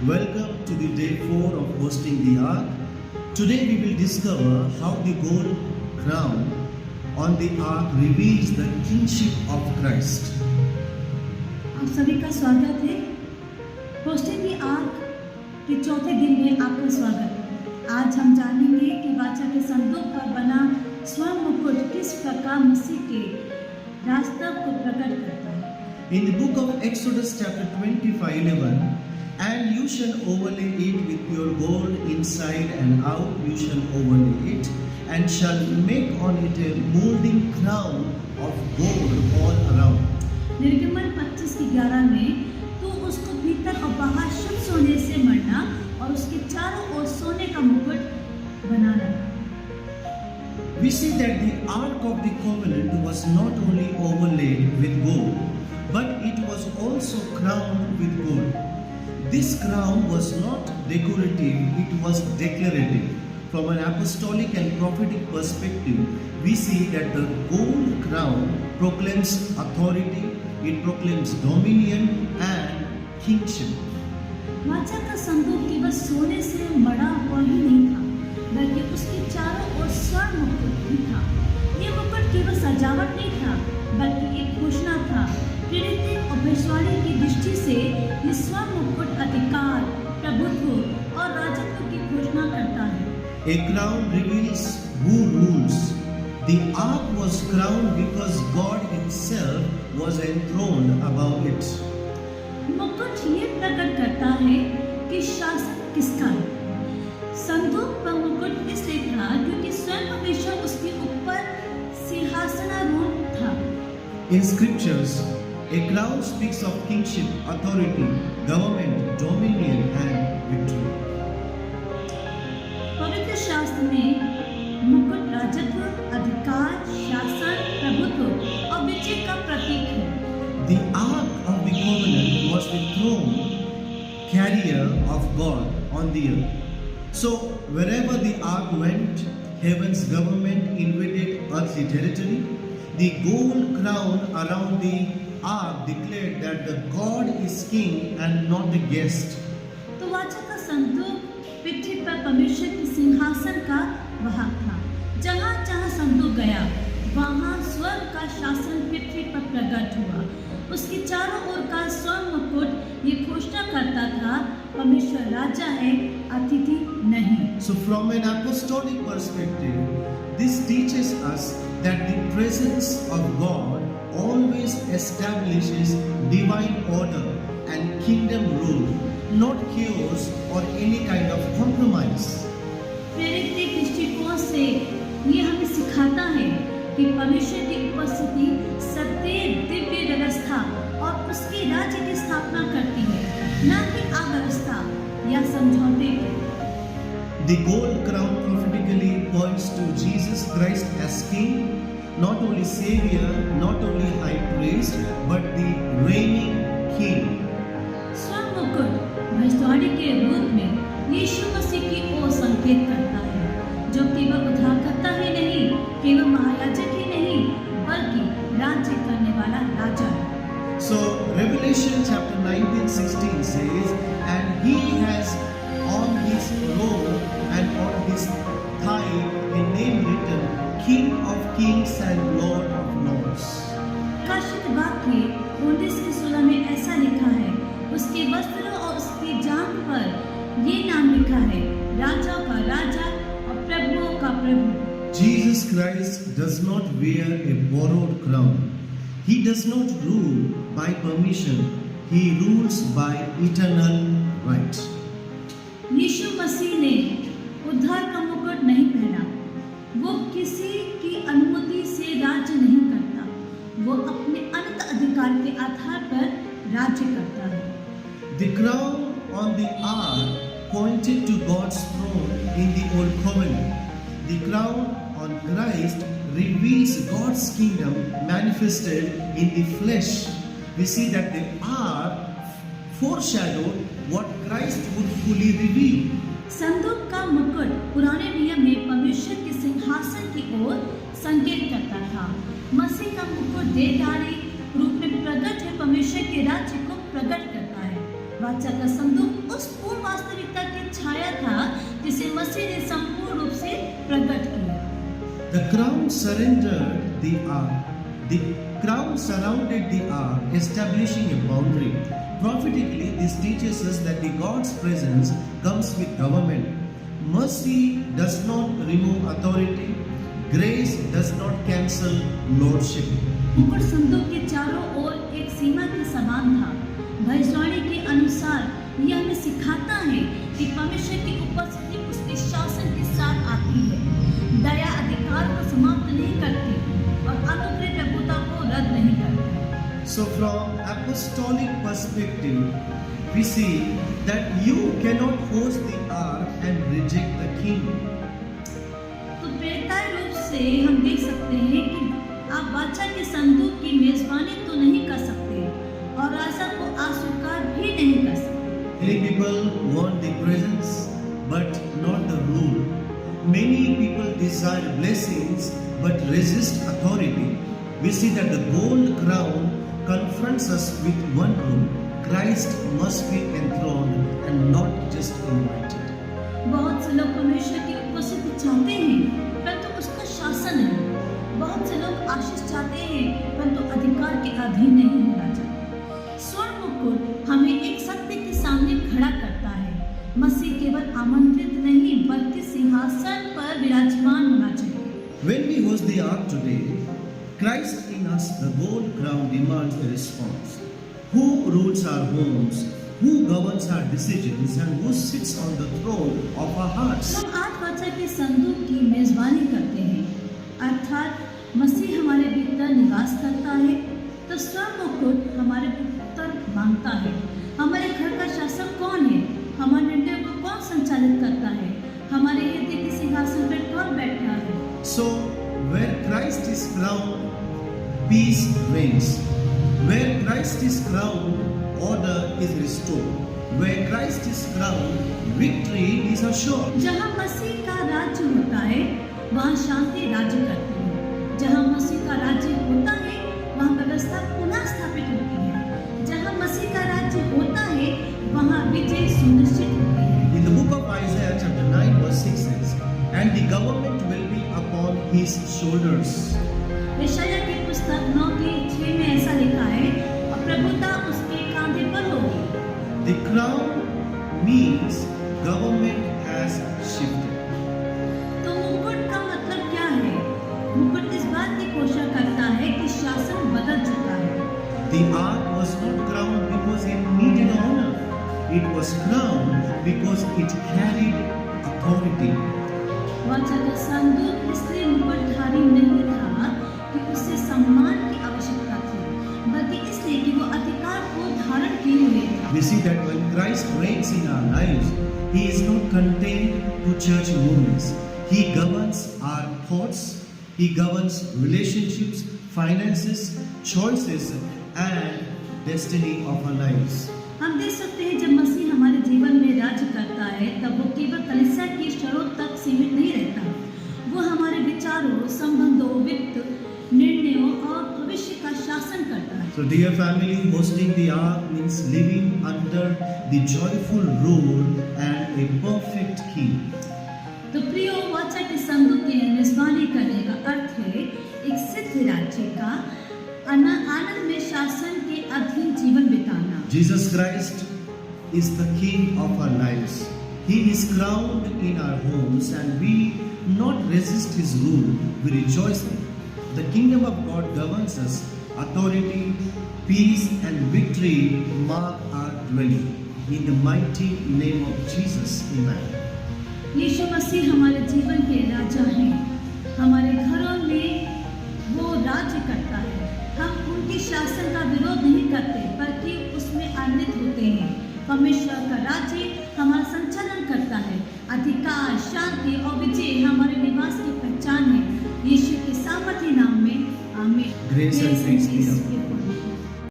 Welcome to the day 4 of hosting the Ark. Today we will discover how the gold crown on the Ark reveals the kingship of Christ. आप सभी का स्वागत है। Hosting the arc के चौथे दिन में आपका स्वागत। आज हम जानेंगे कि वाचा के संदूक पर बना स्वर्ण मुकुट किस प्रकार मसीह के रास्ता को प्रकट करता है। In the book of Exodus chapter 25:11, and you shall overlay it with pure gold inside and out, you shall overlay it, and shall make on it a molding crown of gold all around. निर्गमन 25:11 में तू उसको भीतर और बाहर शुद्ध सोने से मढ़ना और उसके चारों ओर सोने का मुकुट बनाना। We see that the Ark of the Covenant was not only overlaid with gold, but it was also crowned with gold. This crown was not decorative, it was declarative. From an apostolic and prophetic perspective, we see that the gold crown proclaims authority, it proclaims dominion and kingship. वाचा का संदूक केवल सोने से मढ़ा हुआ ही नहीं था, बल्कि उसके चारों ओर स्वर्ण मुकुट भी था। ये मुकुट केवल सजावट नहीं था, बल्कि एक घोषणा था। प्रेरित और भविष्यवाणी की दृष्टि से ये स्वर्ण मुकुट अधिकार, प्रभुत्व और राजत्व की घोषणा करता है। A crown reveals who rules. The ark was crowned because God Himself was enthroned above it. मुकुट ये प्रकट करता है कि शासन किसका है। संदूक पर मुकुट इसलिए था क्योंकि स्वयं परमेश्वर उसके ऊपर सिंहासनारूढ़ था। In scriptures, a crown speaks of kingship, authority, government, dominion and victory. पवित्र शास्त्र में मुकुट राजत्व, अधिकार, शासन, प्रभुत्व और विजय का प्रतीक है। The Ark of the Covenant was the throne carrier of God on the earth. So, wherever the Ark went, heaven's government invaded earthly territory. The gold crown around the Ark declared that the God is king and not a guest. तो वाचा का संदूक पृथ्वी पर परमेश्वर के सिंहासन का वाहक था। जहाँ जहाँ संदूक गया, वहाँ स्वर्ग का शासन पृथ्वी पर प्रकट हुआ। उसके चारों ओर का स्वर्ण मुकुट ये घोषणा करता था, परमेश्वर राजा है, अतिथि नहीं। So from an apostolic perspective, this teaches us that the presence of God always establishes divine order and kingdom rule, not chaos or any kind of compromise. प्रेरित दृष्टिकोण से ये हमें सिखाता है कि परमेश्वर की उपस्थिति सत्य, दिव्य व्यवस्था और उसके राज्य की स्थापना करती है, न कि अव्यवस्था या समझौते की। The gold crown prophetically points to Jesus Christ as King, not only Savior, not only High Priest, but the reigning King. स्वर्ण मुकुट भविष्यवाणी के रूप में यीशु मसीह की ओर संकेत करता है, जो केवल उद्धारकर्ता ही नहीं, केवल महायाजक ही नहीं, बल्कि राज्य करने वाला राजा है। So Revelation chapter 19:16 says, and He has on His robe and on His thigh a name written, King of Kings and Lord of Lords. प्रकाशित वाक्य 19:16 में ऐसा लिखा है, उसके वस्त्र और उसकी जांघ पर ये नाम लिखा है, राजा का राजा और प्रभुओं का प्रभु। Jesus Christ does not wear a borrowed crown. He does not rule by permission. He rules by eternal right. यीशु मसीह ने उद्धार का मुकुट नहीं पहना। वो किसी की अनुमति से राज्य नहीं करता। वो अपने अनंत अधिकार के आधार पर राज्य करता है। The crown on the ark pointed to God's throne in the Old Covenant. The crown on Christ reveals God's kingdom manifested in the flesh. We see that the ark foreshadowed what Christ would fully reveal. संदूक का मुकुट पुराने नियम में परमेश्वर के सिंहासन की ओर संकेत करता था। मसीह का मुकुट देहधारी रूप में प्रकट है, परमेश्वर के राज्य को प्रकट करता है। वाचा का संदूक उस पूर्ण वास्तविकता की छाया था जिसे मसीह ने संपूर्ण रूप से प्रकट किया। The crown surrendered the ark. The crown surrounded the ark, establishing a boundary. Prophetically, this teaches us that the God's presence comes with government. Mercy does not remove authority. Grace does not cancel lordship. मुकुट संदूक के चारों ओर एक सीमा के समान था। भविष्यवाणी के अनुसार यह हमें सिखाता है कि परमेश्वर की उपस्थिति उसके शासन के साथ आती है। दया अधिकार को समाप्त नहीं करती और अनुग्रह प्रभुता को रद्द नहीं करती। So, from apostolic perspective, we see that you cannot host the ark and reject the king. तो प्रेरिताई रूप से हम देख सकते हैं कि आप बादशाह के संदूक की मेजबानी तो नहीं कर सकते और राजा को अस्वीकार भी नहीं कर सकते। Many people want the presence but not the rule. Many people desire blessings but resist authority. We see that the gold crown confronts us with one rule: Christ must be enthroned and not just invited. बहुत से लोग परमेश्वर की उपस्थिति चाहते हैं परंतु उसका शासन नहीं। बहुत से लोग आशीष चाहते हैं परंतु अधिकार के अधीन नहीं होना चाहते। स्वर्ण मुकुट हमें एक सत्य के सामने खड़ा करता है। मसीह केवल आमंत्रित नहीं बल्कि सिंहासन पर विराजमान होना चाहिए। When we host the ark today, Christ in us, the gold crown, demands a response. Who rules our homes? Who governs our decisions? And who sits on the throne of our hearts? हम आज बादशाह के संदूक की मेजबानी करते हैं, अर्थात मसीह हमारे भीतर निवास करता है, तो स्वर्ण मुकुट हमारे भीतर मांगता है। हमारे घर का शासक कौन है? हमारे निर्णय को कौन संचालित करता है? हमारे हृदय के सिंहासन पर कौन बैठा है? So, where Christ is crowned, peace reigns. Where Christ is crowned, order is restored. Where Christ is crowned, victory is assured. जहाँ मसीह का राज्य होता है, वहाँ शांति राज्य करती है। जहाँ मसीह का राज्य होता है, वहाँ व्यवस्था पुनः स्थापित होती है। जहाँ मसीह का राज्य होता है, वहाँ विजय सुनिश्चित होती है। In the book of Isaiah chapter 9 verse 6 says, and the government will be upon his shoulders. यशायाह की पुस्तक 9:6 में ऐसा लिखा है, और प्रभुता उसके कांधे पर होगी। The crown means government has shifted. तो मुकुट का मतलब क्या है? मुकुट इस बात की घोषणा करता है कि शासन बदल चुका है। The ark was not crowned because it needed honor. It was crowned because it carried authority. बादशाह का संदूक इसलिए मुकुटधारी नहीं था कि उसे सम्मान की आवश्यकता थी, बल्कि इसलिए कि वो अधिकार को धारण किए हुए था। We see that when Christ reigns in our lives, He is not contained to church movements. He governs our thoughts, He governs relationships, finances, choices, and destiny of our lives. हम देख सकते हैं जब मसीह हमारे जीवन में राज्य करता है तब वो केवल कलीसिया की शर्तों तक सीमित नहीं रहता। वो हमारे विचारों, संबंधों, वित्त, निर्णयों और भविष्य का शासन करता है। So dear family, hosting the ark means living under the joyful rule and a perfect king. तो प्रियो, बादशाह के संदूक की मेजबानी करने का अर्थ है एक सिद्ध राज्य का आनंद में शासन के अधीन जीवन बिताना। Jesus Christ is the King of our lives. He is crowned in our homes and we not resist His rule, we rejoice in it. The kingdom of God governs us. Authority, peace and victory mark our dwelling. In the mighty name of Jesus, Amen. यीशु मसीह हमारे जीवन के राजा हैं। हमारे घरों में वो राज्य करता है। हम उनके शासन का विरोध नहीं करते बल्कि उसमें आनंदित होते हैं। परमेश्वर का राज्य हमारा संचालन करता है। अधिकार, शांति और विजय हमारे निवास की पहचान है। यीशु के सामर्थ्य नाम में आमीन। Grace and peace be upon you.